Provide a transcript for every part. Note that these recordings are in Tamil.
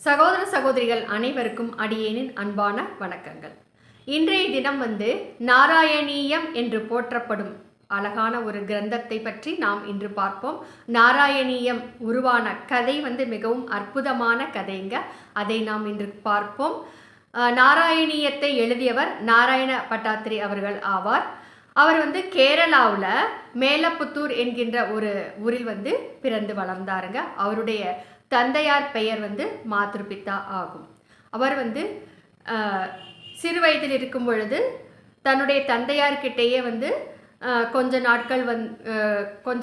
சகோதர சகோதரிகள் அனைவருக்கும் அடியேனின் அன்பான வணக்கங்கள். இன்றைய தினம் நாராயணீயம் என்று போற்றப்படும் அழகான ஒரு கிரந்தத்தை பற்றி நாம் இன்று பார்ப்போம். நாராயணீயம் உருவான கதை மிகவும் அற்புதமான கதைங்க. அதை நாம் இன்று பார்ப்போம். நாராயணீயத்தை எழுதியவர் நாராயண பட்டாத்திரி அவர்கள் ஆவார். அவர் கேரளாவில் மேலப்புத்தூர் என்கின்ற ஒரு ஊரில் பிறந்து வளர்ந்தாருங்க. அவருடைய தந்தையார் பெயர் மாத்ருபிதா ஆகும். அவர் சிறு வயதில் இருக்கும் பொழுது தன்னுடைய தந்தையார்கிட்டேயே கொஞ்ச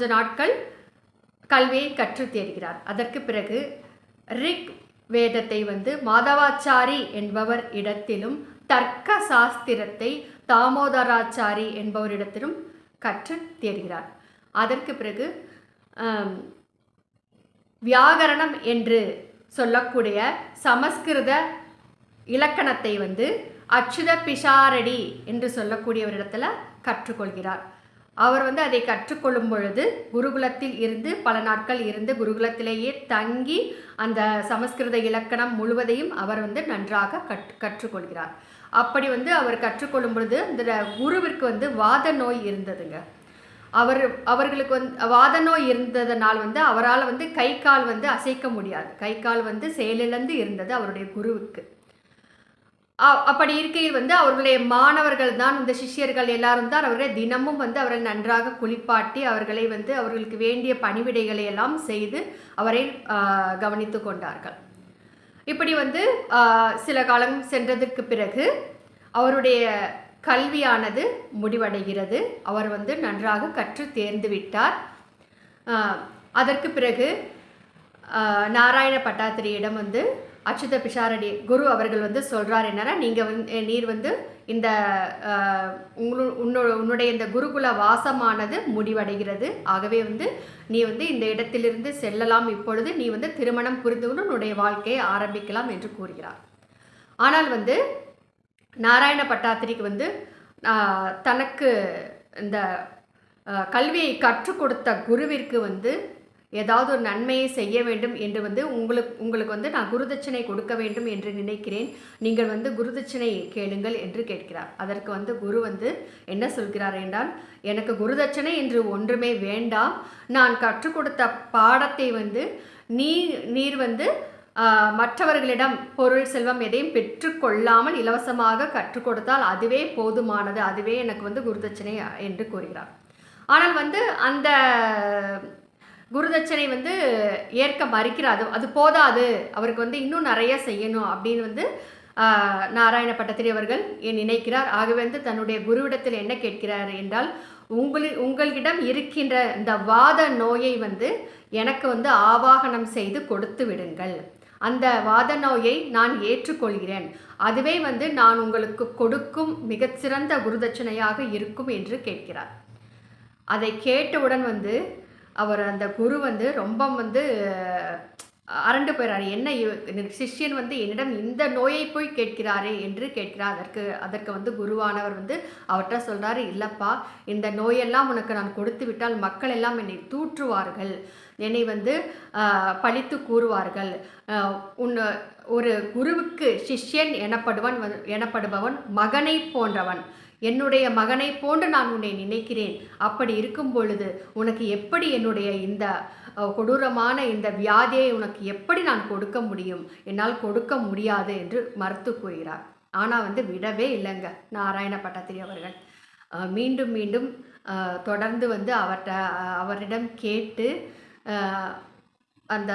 நாட்கள் கல்வியை கற்று தேர்கிறார். அதற்கு பிறகு ரிக் வேதத்தை மாதவாச்சாரி என்பவர் இடத்திலும் தர்க்க சாஸ்திரத்தை தாமோதராச்சாரி என்பவரிடத்திலும் கற்று தேர்கிறார். அதற்கு பிறகு வியாகரணம் என்று சொல்லக்கூடிய சமஸ்கிருத இலக்கணத்தை அச்சுத பிஷாரடி என்று சொல்லக்கூடியவரிடத்தில் கற்றுக்கொள்கிறார். அவர் அதை கற்றுக்கொள்ளும் பொழுது குருகுலத்தில் இருந்து பல நாட்கள் இருந்து குருகுலத்திலேயே தங்கி அந்த சமஸ்கிருத இலக்கணம் முழுவதையும் அவர் நன்றாக கற்றுக்கொள்கிறார். அப்படி அவர் கற்றுக்கொள்ளும் பொழுது அந்த குருவிற்கு வாத நோய் இருந்ததுங்க. அவர்களுக்கு வாத நோய் இருந்ததனால் அவரால் கை கால் அசைக்க முடியாது. கை கால் செயலிழந்து இருந்தது அவருடைய குருவுக்கு. அப்படி இருக்கையில் அவர்களுடைய மாணவர்கள் தான், இந்த சிஷ்யர்கள் எல்லாரும் தான் அவர்களை தினமும் அவரை நன்றாக குளிப்பாட்டி அவர்களை அவர்களுக்கு வேண்டிய பணிவிடைகளை எல்லாம் செய்து அவரை கவனித்து கொண்டார்கள். இப்படி சில காலம் சென்றதற்கு பிறகு அவருடைய கல்வியானது முடிவடைகிறது. அவர் நன்றாக கற்று தேர்ந்து விட்டார். அதற்கு பிறகு நாராயண பட்டாத்திரியிடம் அச்சுத பிஷாரடி குரு அவர்கள் சொல்கிறார் என்னன்னா, நீர் இந்த உன்னுடைய இந்த குருகுல வாசமானது முடிவடைகிறது. ஆகவே நீ இந்த இடத்திலிருந்து செல்லலாம். இப்பொழுது நீ திருமணம் புரிந்து கொண்டு உன்னுடைய வாழ்க்கையை ஆரம்பிக்கலாம் என்று கூறுகிறார். ஆனால் நாராயண பட்டாத்திரிக்கு தனக்கு இந்த கல்வியை கற்றுக் கொடுத்த குருவிற்கு ஏதாவது ஒரு நன்மையை செய்ய வேண்டும் என்று உங்களுக்கு நான் குருதட்சணை கொடுக்க வேண்டும் என்று நினைக்கிறேன். நீங்கள் குருதட்சணை கேளுங்கள் என்று கேட்கிறார். அதற்கு குரு என்ன சொல்கிறார் என்றால், எனக்கு குருதட்சணை என்று ஒன்றுமே வேண்டாம். நான் கற்றுக் கொடுத்த பாடத்தை நீர் மற்றவர்களிடம் பொருள் செல்வம் எதையும் பெற்றுக்கொள்ளாமல் இலவசமாக கற்றுக் கொடுத்தால் அதுவே போதுமானது, அதுவே எனக்கு குருதட்சணை என்று கூறுகிறார். ஆனால் அந்த குருதட்சணை ஏற்க மறுக்கிறார். அது போதாது, அவருக்கு இன்னும் நிறைய செய்யணும் அப்படின்னு நாராயண பட்டத்திரி அவர்கள் நினைக்கிறார். ஆகவே தன்னுடைய குருவிடத்தில் என்ன கேட்கிறார் என்றால், உங்களிடம் இருக்கின்ற இந்த வாத நோயை எனக்கு ஆவாகனம் செய்து கொடுத்து விடுங்கள். அந்த வாத நோயை நான் ஏற்றுக்கொள்கிறேன். அதுவே நான் உங்களுக்கு கொடுக்கும் மிகச்சிறந்த குருதட்சணையாக இருக்கும் என்று கேட்கிறார். அதை கேட்டவுடன் அவர் அந்த குரு ரொம்ப அரண்டு போயிறாரு. என்ன சிஷ்யன் என்னிடம் இந்த நோயை போய் கேட்கிறாரே என்று கேட்கிறார். அதற்கு குருவானவர் அவர்கிட்ட சொல்கிறாரு, இல்லைப்பா, இந்த நோயெல்லாம் உனக்கு நான் கொடுத்து விட்டால் மக்கள் எல்லாம் என்னை தூற்றுவார்கள், என்னை பழித்து கூறுவார்கள். ஒரு குருவுக்கு சிஷ்யன் எனப்படுபவன் மகனை போன்றவன். என்னுடைய மகனை போன்று நான் உன்னை நினைக்கிறேன். அப்படி இருக்கும் பொழுது உனக்கு எப்படி என்னுடைய இந்த கொடூரமான இந்த வியாதியை உனக்கு எப்படி நான் கொடுக்க முடியும்? என்னால் கொடுக்க முடியாது என்று மறுத்து கூறுகிறார். ஆனால் விடவே இல்லைங்க நாராயண பட்டாத்திரி அவர்கள். மீண்டும் மீண்டும் தொடர்ந்து அவரிடம் கேட்டு அந்த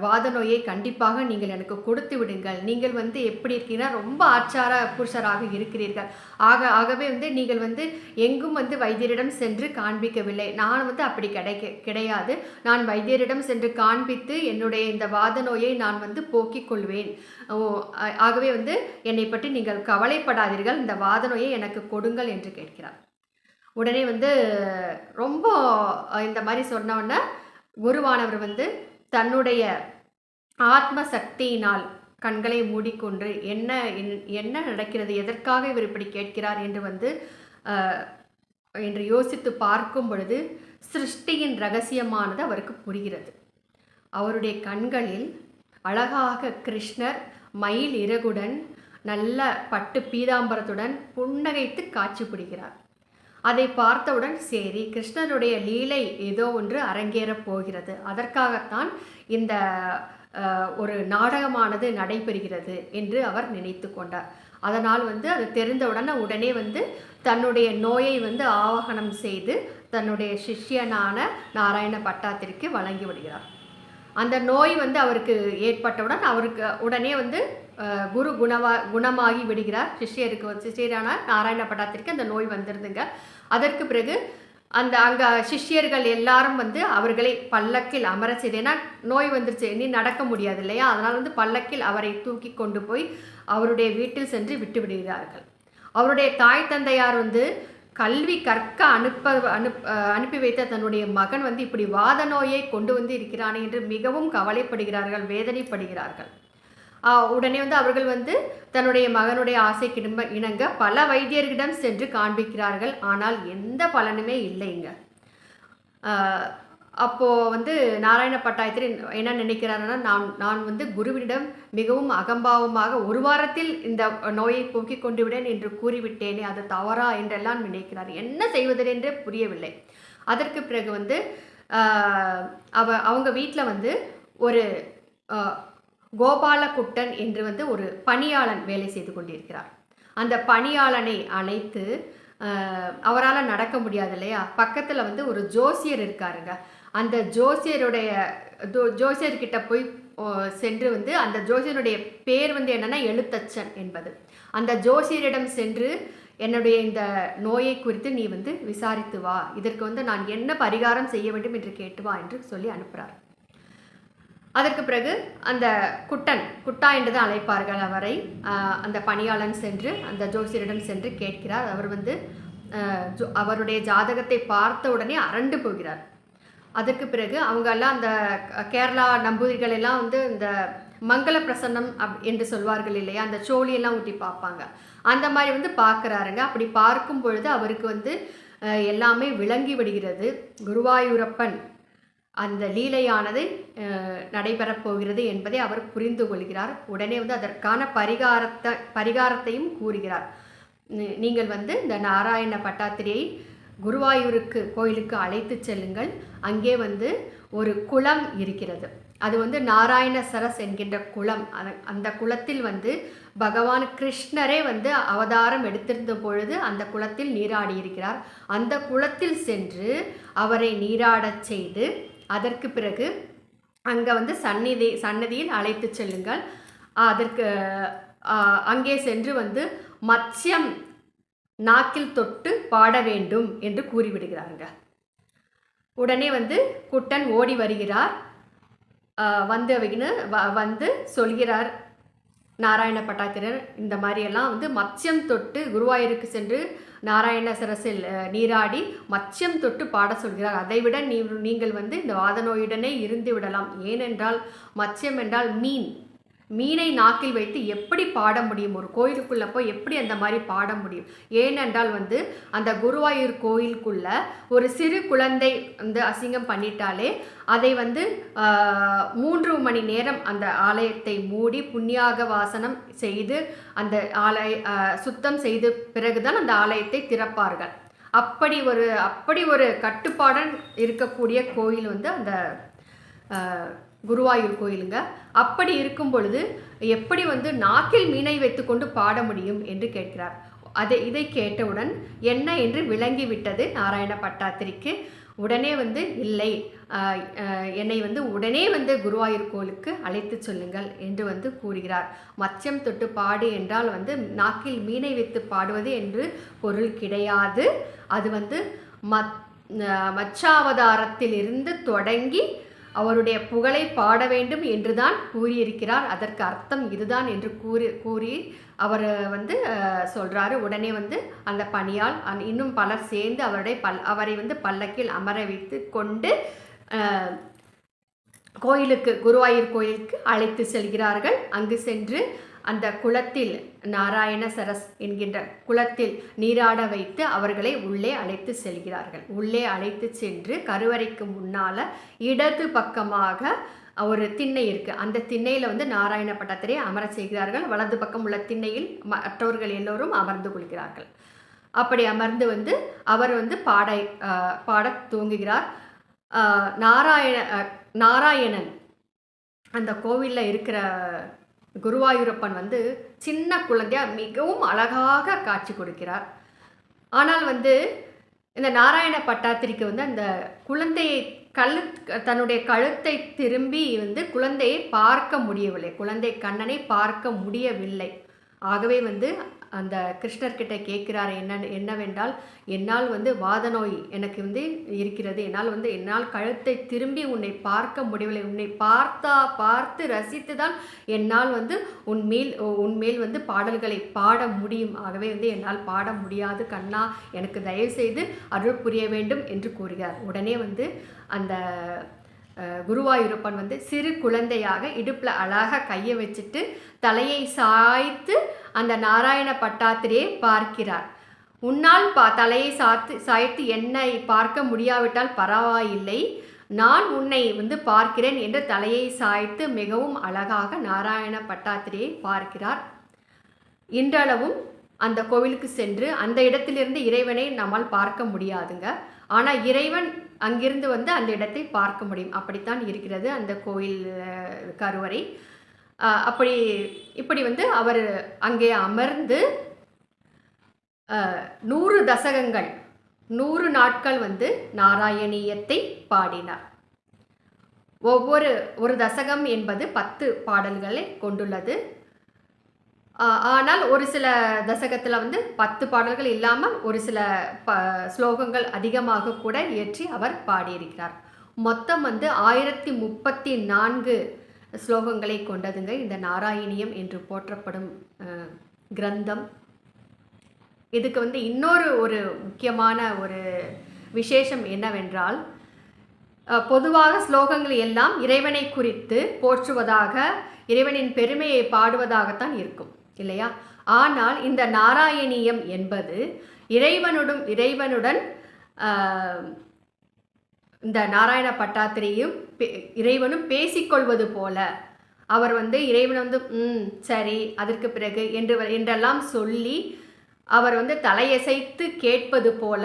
வாத நோயை கண்டிப்பாக நீங்கள் எனக்கு கொடுத்து விடுங்கள். நீங்கள் எப்படி இருக்கீங்கன்னா ரொம்ப ஆச்சார புருஷராக இருக்கிறீர்கள். ஆகவே நீங்கள் எங்கும் வைத்தியரிடம் சென்று காண்பிக்கவில்லை. நான் அப்படி கிடையாது. நான் வைத்தியரிடம் சென்று காண்பித்து என்னுடைய இந்த வாத நோயை நான் போக்கிக் கொள்வேன். ஆகவே என்னை பற்றி நீங்கள் கவலைப்படாதீர்கள், இந்த வாத நோயை எனக்கு கொடுங்கள் என்று கேட்கிறார். உடனே ரொம்ப இந்த மாதிரி சொன்னோன்னே குருவானவர் தன்னுடைய ஆத்ம சக்தியினால் கண்களை மூடிக்கொண்டு என்ன நடக்கிறது, எதற்காக இவர் இப்படி கேட்கிறார் என்று யோசித்து பார்க்கும் பொழுது சிருஷ்டியின் ரகசியமானது அவருக்கு புரிகிறது. அவருடைய கண்களில் அழகாக கிருஷ்ணர் மயில் இறகுடன் நல்ல பட்டு பீதாம்பரத்துடன் புன்னகைத்து காட்சி பிடிக்கிறார். அதை பார்த்தவுடன் சரி, கிருஷ்ணருடைய லீலை ஏதோ ஒன்று அரங்கேறப் போகிறது, அதற்காகத்தான் இந்த ஒரு நாடகமானது நடைபெறுகிறது என்று அவர் நினைத்து கொண்டார். அதனால் அது தெரிந்தவுடனே உடனே தன்னுடைய நோயை ஆவாகனம் செய்து தன்னுடைய சிஷ்யனான நாராயண பட்டாத்திரிக்கு வழங்கி விடுகிறார். அந்த நோய் அவருக்கு ஏற்பட்டவுடன் அவருக்கு உடனே குரு குணமாகி விடுகிறார். சிஷ்யரான நாராயண பட்டாத்திரிக்கு அந்த நோய் வந்துருதுங்க. அதற்கு பிறகு அங்கே சிஷ்யர்கள் எல்லாரும் அவர்களை பல்லக்கில் அமர செய்து, ஏன்னா நோய் வந்துருச்சு, இனி நடக்க முடியாது இல்லையா, அதனால் பல்லக்கில் அவரை தூக்கி கொண்டு போய் அவருடைய வீட்டில் சென்று விட்டு விடுகிறார்கள். அவருடைய தாய் தந்தையார் கல்வி கற்க அனுப்பி வைத்த தன்னுடைய மகன் இப்படி வாத நோயை கொண்டு இருக்கிறானே என்று மிகவும் கவலைப்படுகிறார்கள், வேதனைப்படுகிறார்கள். உடனே அவர்கள் தன்னுடைய மகனுடைய ஆசைக்கு இணங்க பல வைத்தியர்களிடம் சென்று காண்பிக்கிறார்கள். ஆனால் எந்த பலனுமே இல்லைங்க. அப்போது நாராயண பட்டாயத்திரி என்ன நினைக்கிறாருன்னா, நான் குருவினிடம் மிகவும் அகம்பாவமாக ஒரு வாரத்தில் இந்த நோயை போக்கிக் கொண்டு விடேன் என்று கூறிவிட்டேனே, அது தவறா என்றெல்லாம் நினைக்கிறார். என்ன செய்வதென்றே புரியவில்லை. அதற்கு பிறகு அவங்க வீட்டில் ஒரு கோபாலகுட்டன் என்று ஒரு பணியாளன் வேலை செய்து கொண்டிருக்கிறார். அந்த பணியாளனை அழைத்து, அவரால் நடக்க முடியாது இல்லையா, பக்கத்தில் ஒரு ஜோசியர் இருக்காருங்க. அந்த ஜோசியர்கிட்ட போய் சென்று அந்த ஜோசியருடைய பேர் என்னென்னா எழுத்தச்சன் என்பது. அந்த ஜோசியரிடம் சென்று என்னுடைய இந்த நோயை குறித்து நீ விசாரித்து வா, இதற்கு நான் என்ன பரிகாரம் செய்ய வேண்டும் என்று கேட்டு வா என்று சொல்லி அனுப்புகிறார். அதற்கு பிறகு அந்த குட்டா என்று தான் அழைப்பார்கள் அவரை. அந்த பணியாளன் சென்று அந்த ஜோசியரிடம் சென்று கேட்கிறார். அவர் அவருடைய ஜாதகத்தை பார்த்த உடனே அரண்டு போகிறார். அதற்கு பிறகு அவங்கெல்லாம் அந்த கேரளா நம்பூதிரிகள் எல்லாம் இந்த மங்கள பிரசன்னம் என்று சொல்வார்கள் இல்லையா, அந்த சோழியெல்லாம் ஊட்டி பார்ப்பாங்க. அந்த மாதிரி பார்க்குறாருங்க. அப்படி பார்க்கும் பொழுது அவருக்கு எல்லாமே விளங்கி விடுகிறது. குருவாயூரப்பன் அந்த லீலையானது நடைபெறப் போகிறது என்பதை அவர் புரிந்து கொள்கிறார். உடனே அதற்கான பரிகாரத்தையும் கூறுகிறார். நீங்கள் இந்த நாராயண பட்டாத்திரியை குருவாயூருக்கு கோயிலுக்கு அழைத்து செல்லுங்கள். அங்கே ஒரு குளம் இருக்கிறது. அது நாராயண சரஸ் என்கின்ற குளம். அந்த குளத்தில் பகவான் கிருஷ்ணரே அவதாரம் எடுத்திருந்த பொழுது அந்த குளத்தில் நீராடி இருக்கிறார். அந்த குளத்தில் சென்று அவரை நீராடச் செய்து அதற்கு பிறகு அங்கே சன்னதியில் அழைத்து செல்லுங்கள். அதற்கு அங்கே சென்று மத்ஸ்யம் நாக்கில் தொட்டு பாட வேண்டும் என்று கூறிவிடுகிறாருங்க. உடனே குட்டன் ஓடி வருகிறார். சொல்கிறார் நாராயண பட்டாத்திரர், இந்த மாதிரியெல்லாம் மத்ஸ்யம் தொட்டு குருவாயூருக்கு சென்று நாராயண சரஸில் நீராடி மத்ஸ்யம் தொட்டு பாட சொல்கிறார். அதைவிட நீங்கள் இந்த வாத நோயுடனே இருந்து விடலாம். ஏனென்றால் மத்ஸ்யம் என்றால் மீனை நாக்கில் வைத்து எப்படி பாட முடியும்? ஒரு கோயிலுக்குள்ளே போய் எப்படி அந்த மாதிரி பாட முடியும்? ஏனென்றால் அந்த குருவாயூர் கோயிலுக்குள்ள ஒரு சிறு குழந்தை அசிங்கம் பண்ணிட்டாலே அதை 3 மணி நேரம் அந்த ஆலயத்தை மூடி புண்ணியாக வாசனம் செய்து அந்த சுத்தம் செய்து பிறகுதான் அந்த ஆலயத்தை திறப்பார்கள். அப்படி ஒரு கட்டுப்பாடன் இருக்கக்கூடிய கோயில் அந்த குருவாயூர் கோயிலுங்க. அப்படி இருக்கும் பொழுது எப்படி நாக்கில் மீனை வைத்துக்கொண்டு பாட முடியும் என்று கேட்கிறார். இதை கேட்டவுடன் என்ன என்று விளங்கிவிட்டது நாராயண பட்டாத்திரிக்கு. உடனே இல்லை, என்னை உடனே குருவாயூர் கோயிலுக்கு அழைத்து சொல்லுங்கள் என்று கூறுகிறார். மத்ஸ்யம் தொட்டு பாடு என்றால் நாக்கில் மீனை வைத்து பாடுவது என்று பொருள் கிடையாது. அது மச்சாவதாரத்திலிருந்து தொடங்கி அவருடைய புகழை பாட வேண்டும் என்றுதான் கூறியிருக்கிறார். அதற்கு அர்த்தம் இதுதான் என்று கூறி அவர் சொல்கிறாரு. உடனே அந்த பணியால் இன்னும் பலர் சேர்ந்து அவரை பல்லக்கில் அமர வைத்து கொண்டு கோயிலுக்கு குருவாயூர் கோயிலுக்கு அழைத்து செல்கிறார்கள். அங்கு சென்று அந்த குளத்தில் நாராயண சரஸ் என்கின்ற குளத்தில் நீராட வைத்து அவர்களை உள்ளே அழைத்து செல்கிறார்கள். உள்ளே அழைத்து சென்று கருவறைக்கு முன்னால் இடது பக்கமாக ஒரு திண்ணை இருக்குது. அந்த திண்ணையில் வந்து நாராயண பட்டாத்திரியை அமர செய்கிறார்கள். வலது பக்கம் உள்ள திண்ணையில் மற்றவர்கள் எல்லோரும் அமர்ந்து கொள்கிறார்கள். அப்படி அமர்ந்து வந்து அவர் வந்து பாடத் துவங்குகிறார். நாராயணன் அந்த கோவிலில் இருக்கிற குருவாயூரப்பன் வந்து சின்ன குழந்தையா மிகவும் அழகாக காட்சி கொடுக்கிறார். ஆனால் வந்து இந்த நாராயண பட்டாத்திரிக்கு வந்து அந்த குழந்தையை தன்னுடைய கழுத்தை திரும்பி வந்து குழந்தையை பார்க்க முடியவில்லை, குழந்தை கண்ணனை பார்க்க முடியவில்லை. ஆகவே வந்து அந்த கிருஷ்ணர்கிட்ட கேட்கிறார் என்னவென்றால், என்னால் வந்து வாத நோய் எனக்கு வந்து இருக்கிறது, என்னால் கழுத்தை திரும்பி உன்னை பார்க்க முடியவில்லை, உன்னை பார்த்து ரசித்து தான் என்னால் வந்து உன்மேல் வந்து பாடல்களை பாட முடியும், ஆகவே வந்து என்னால் பாட முடியாது கண்ணா, எனக்கு தயவு செய்து அருள் புரிய வேண்டும் என்று கூறுகிறார். உடனே வந்து அந்த குருவாயூரப்பன் வந்து சிறு குழந்தையாக இடுப்பில் அழகாக கையை வச்சுட்டு தலையை சாய்த்து அந்த நாராயண பட்டாத்திரியை பார்க்கிறார். உன்னால் தலையை சாய்த்து என்னை பார்க்க முடியாவிட்டால் பரவாயில்லை, நான் உன்னை வந்து பார்க்கிறேன் என்று தலையை சாய்த்து மிகவும் அழகாக நாராயண பட்டாத்திரியை பார்க்கிறார். இன்றளவும் அந்த கோவிலுக்கு சென்று அந்த இடத்திலிருந்து இறைவனை நம்மால் பார்க்க முடியாதுங்க. ஆனால் இறைவன் அங்கிருந்து வந்து அந்த இடத்தை பார்க்க முடியும். அப்படித்தான் இருக்கிறது அந்த கோயில் கருவறை. இப்படி வந்து அவர் அங்கே அமர்ந்து 100 தசகங்கள் 100 நாட்கள் வந்து நாராயணியத்தை பாடினார். ஒரு தசகம் என்பது 10 பாடல்களை கொண்டுள்ளது. ஆனால் ஒரு சில தசகத்தில் வந்து 10 பாடல்கள் இல்லாமல் ஒரு சில ஸ்லோகங்கள் அதிகமாக கூட இயற்றி அவர் பாடியிருக்கிறார். மொத்தம் வந்து 1034 ஸ்லோகங்களை கொண்டதுங்க இந்த நாராயணியம் என்று போற்றப்படும் கிரந்தம். இதுக்கு வந்து ஒரு முக்கியமான ஒரு விசேஷம் என்னவென்றால், பொதுவாக ஸ்லோகங்கள் எல்லாம் இறைவனை குறித்து போற்றுவதாக, இறைவனின் பெருமையை பாடுவதாகத்தான் இருக்கும் இல்லையா? ஆனால் இந்த நாராயணியம் என்பது இறைவனுடன் இந்த நாராயண பட்டாத்திரியும் இறைவனும் பேசிக்கொள்வது போல, அவர் வந்து இறைவன் வந்து சரி அதற்கு பிறகு என்றெல்லாம் சொல்லி அவர் வந்து தலையசைத்து கேட்பது போல,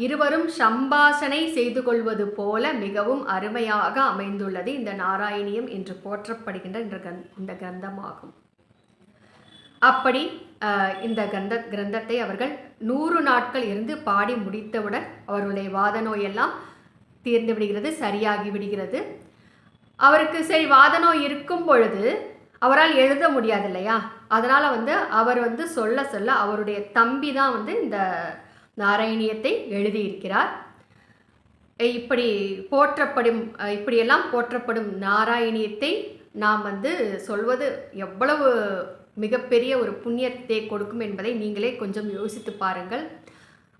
இருவரும் சம்பாஷணை செய்து கொள்வது போல மிகவும் அருமையாக அமைந்துள்ளது இந்த நாராயணியம் என்று போற்றப்படுகின்ற இந்த கிரந்தமாகும். அப்படி இந்த கிரந்தத்தை அவர்கள் 100 நாட்கள் இருந்து பாடி முடித்தவுடன் அவர்களுடைய வாத நோயெல்லாம் தீர்ந்து விடுகிறது, சரியாகி விடுகிறது. அவருக்கு சரி வாத நோய் இருக்கும் பொழுது அவரால் எழுத முடியாது இல்லையா? அதனால் வந்து அவர் வந்து சொல்ல அவருடைய தம்பி தான் வந்து இந்த நாராயணியத்தை எழுதியிருக்கிறார். இப்படியெல்லாம் போற்றப்படும் நாராயணியத்தை நாம் வந்து சொல்வது எவ்வளவு மிகப்பெரிய ஒரு புண்ணியத்தை கொடுக்கும் என்பதை நீங்களே கொஞ்சம் யோசித்து பாருங்கள்.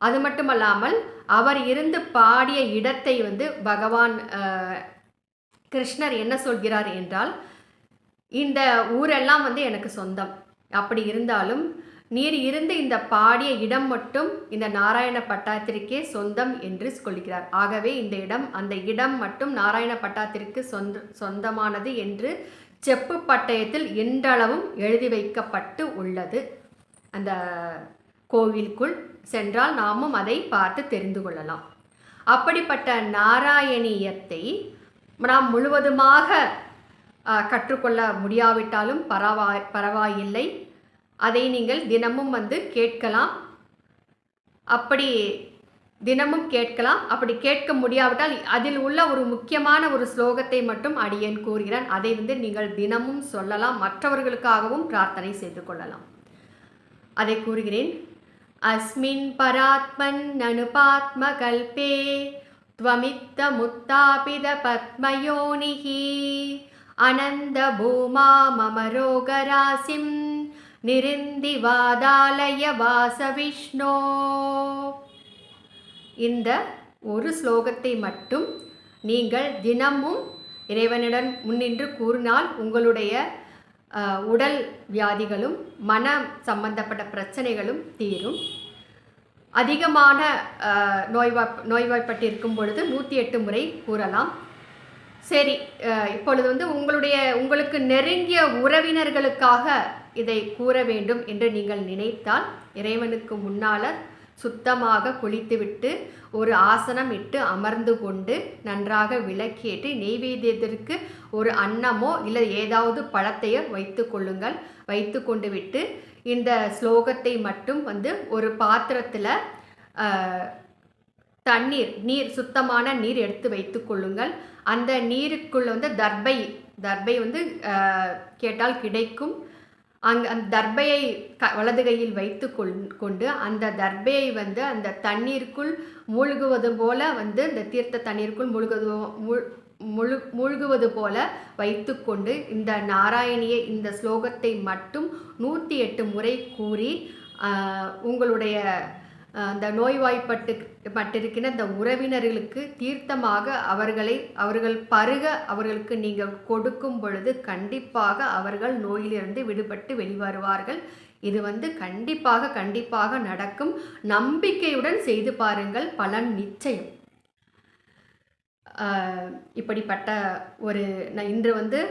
அது மட்டுமல்லாமல் அவர் இருந்து பாடிய இடத்தை வந்து பகவான் கிருஷ்ணர் என்ன சொல்கிறார் என்றால், இந்த ஊரெல்லாம் வந்து எனக்கு சொந்தம், அப்படி இருந்தாலும் நீர் இருந்து இந்த பாடிய இடம் மட்டும் இந்த நாராயண பட்டாத்திரிக்கே சொந்தம் என்று சொல்கிறார். ஆகவே அந்த இடம் மட்டும் நாராயண பட்டாத்திற்கு சொந்தமானது என்று செப்பு பட்டயத்தில் இன்றளவும் எழுதி வைக்கப்பட்டு உள்ளது. அந்த கோவிலுக்குள் சென்றால் நாமும் அதை பார்த்து தெரிந்து கொள்ளலாம். அப்படிப்பட்ட நாராயணியத்தை நாம் முழுவதுமாக கற்றுக்கொள்ள முடியாவிட்டாலும் பரவாயில்லை, அதை நீங்கள் தினமும் வந்து கேட்கலாம். அப்படி கேட்க முடியாவிட்டால் அதில் உள்ள ஒரு முக்கியமான ஒரு ஸ்லோகத்தை மட்டும் அடியேன் கூறுகிறேன். அதை வந்து நீங்கள் தினமும் சொல்லலாம், மற்றவர்களுக்காகவும் பிரார்த்தனை செய்து கொள்ளலாம். அதை கூறுகிறேன். அஸ்மின் பராத்மன் அனுபாத்ம கல்பே த்வமித்த முத்தாபித பத்மயோனிஹி அனந்த பூமா மமரோகராசிம் நிருந்தி வாதாலய வாச விஷ்ணோ. இந்த ஒரு ஸ்லோகத்தை மட்டும் நீங்கள் தினமும் இறைவனிடம் முன்னின்று கூறினால் உங்களுடைய உடல் வியாதிகளும் மன சம்பந்தப்பட்ட பிரச்சனைகளும் தீரும். அதிகமான நோய்வாய்ப்பட்டிருக்கும் பொழுது 108 முறை கூறலாம். சரி, இப்பொழுது வந்து உங்களுக்கு நெருங்கிய உறவினர்களுக்காக இதை கூற வேண்டும் என்று நீங்கள் நினைத்தால், இறைவனுக்கு முன்னால சுத்தமாக குளித்துவிட்டு ஒரு ஆசனம் இட்டு அமர்ந்து கொண்டு நன்றாக விளக்கேற்றி நெய்வேத்தியத்திற்கு ஒரு அன்னமோ இல்லை ஏதாவது பழத்தையோ வைத்து கொள்ளுங்கள். வைத்து கொண்டு விட்டு இந்த ஸ்லோகத்தை மட்டும் வந்து ஒரு பாத்திரத்தில் நீர் சுத்தமான நீர் எடுத்து வைத்து கொள்ளுங்கள். அந்த நீருக்குள்ள வந்து தர்பை வந்து கேட்டால் கிடைக்கும். அந்த தர்பையை வலது கையில் வைத்து கொண்டு அந்த தர்பையை வந்து அந்த தண்ணீருக்குள் மூழ்குவது போல வந்து இந்த தீர்த்த தண்ணீருக்குள் மூழ்குவது போல வைத்து கொண்டு இந்த நாராயணியை இந்த ஸ்லோகத்தை மட்டும் 108 முறை கூறி உங்களுடைய அந்த நோய்வாய்ப்பட்டிருக்கிற இந்த உறவினர்களுக்கு தீர்த்தமாக அவர்கள் பருக அவர்களுக்கு நீங்கள் கொடுக்கும் பொழுது கண்டிப்பாக அவர்கள் நோயிலிருந்து விடுபட்டு வெளிவருவார்கள். இது வந்து கண்டிப்பாக நடக்கும். நம்பிக்கையுடன் செய்து பாருங்கள், பலன் நிச்சயம். இப்படிப்பட்ட இன்று வந்து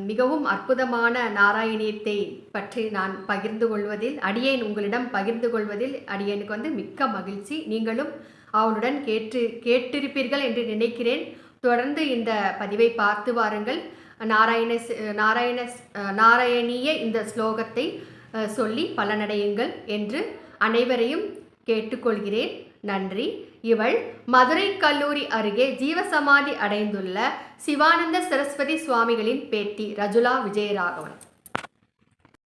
மிகவும் அற்புதமான நாராயணியத்தை பற்றி நான் உங்களிடம் பகிர்ந்து கொள்வதில் அடியேனுக்கு வந்து மிக்க மகிழ்ச்சி. நீங்களும் அவனுடன் கேட்டிருப்பீர்கள் என்று நினைக்கிறேன். தொடர்ந்து இந்த பதிவை பார்த்து வாருங்கள். நாராயணிய இந்த ஸ்லோகத்தை சொல்லி பலனடையுங்கள் என்று அனைவரையும் கேட்டுக்கொள்கிறேன். நன்றி. இவள் மதுரை கல்லூரி அருகே ஜீவசமாதி அடைந்துள்ள சிவானந்த சரஸ்வதி சுவாமிகளின் பேத்தி ரஜுலா விஜயராகவன்.